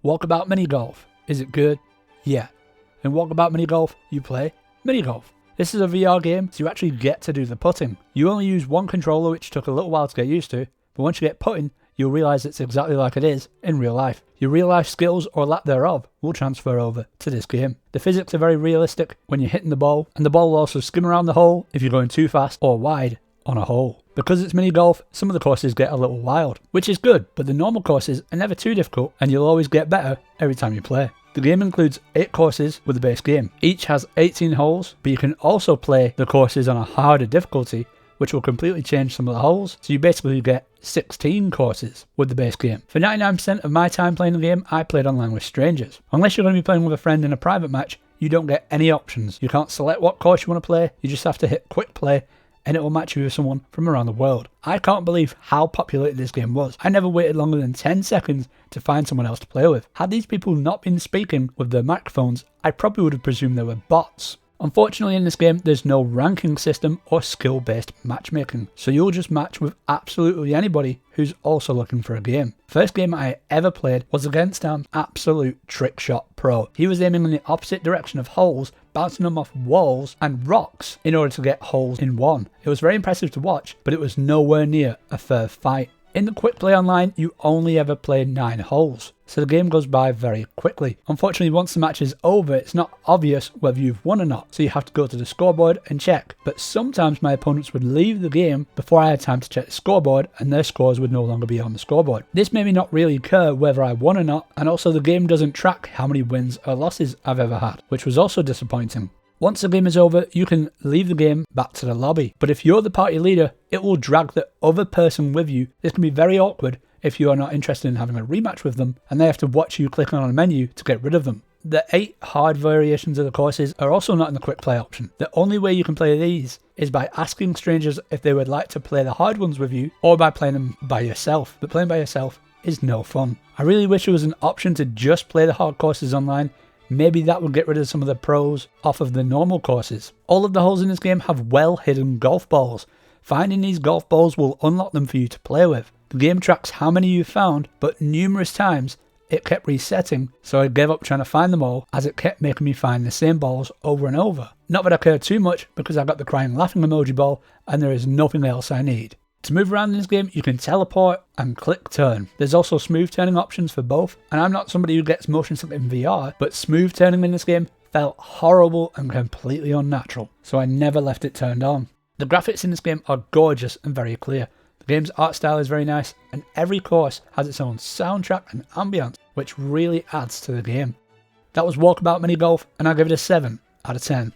Walkabout mini golf. Is it good? Yeah. In Walkabout mini golf, you play mini golf. This is a VR game, so you actually get to do the putting. You only use one controller, which took a little while to get used to, but once you get putting, you'll realise it's exactly like it is in real life. Your real life skills, or lack thereof, will transfer over to this game. The physics are very realistic when you're hitting the ball, and the ball will also skim around the hole if you're going too fast or wide on a hole. Because it's mini golf, some of the courses get a little wild, which is good, but the normal courses are never too difficult, and you'll always get better every time you play. The game includes 8 courses with the base game. Each has 18 holes, but you can also play the courses on a harder difficulty, which will completely change some of the holes, so you basically get 16 courses with the base game. For 99% of my time playing the game, I played online with strangers. Unless you're going to be playing with a friend in a private match, you don't get any options. You can't select what course you want to play, you just have to hit quick play, and it will match you with someone from around the world. I can't believe how populated this game was. I never waited longer than 10 seconds to find someone else to play with. Had these people not been speaking with their microphones, I probably would have presumed they were bots. Unfortunately, in this game, there's no ranking system or skill-based matchmaking, so you'll just match with absolutely anybody who's also looking for a game. First game I ever played was against an absolute trick shot pro. He was aiming in the opposite direction of holes, bouncing them off walls and rocks in order to get holes in one. It was very impressive to watch, but it was nowhere near a fair fight. In the quick play online, you only ever play 9 holes, so the game goes by very quickly. Unfortunately, once the match is over, it's not obvious whether you've won or not, so you have to go to the scoreboard and check. But sometimes my opponents would leave the game before I had time to check the scoreboard, and their scores would no longer be on the scoreboard. This made me not really care whether I won or not, and also the game doesn't track how many wins or losses I've ever had, which was also disappointing. Once the game is over, you can leave the game back to the lobby, but if you're the party leader, it will drag the other person with you. This can be very awkward if you are not interested in having a rematch with them, and they have to watch you click on a menu to get rid of them. The 8 hard variations of the courses are also not in the quick play option. The only way you can play these is by asking strangers if they would like to play the hard ones with you, or by playing them by yourself, but playing by yourself is no fun. I really wish there was an option to just play the hard courses online. Maybe that would get rid of some of the pros off of the normal courses. All of the holes in this game have well hidden golf balls. Finding these golf balls will unlock them for you to play with. The game tracks how many you've found, but numerous times it kept resetting, so I gave up trying to find them all as it kept making me find the same balls over and over. Not that I care too much because I got the crying laughing emoji ball and there is nothing else I need. To move around in this game, you can teleport and click turn. There's also smooth turning options for both, and I'm not somebody who gets motion sick in VR, but smooth turning in this game felt horrible and completely unnatural, so I never left it turned on. The graphics in this game are gorgeous and very clear. The game's art style is very nice, and every course has its own soundtrack and ambience, which really adds to the game. That was Walkabout Mini Golf, and I give it a 7 out of 10.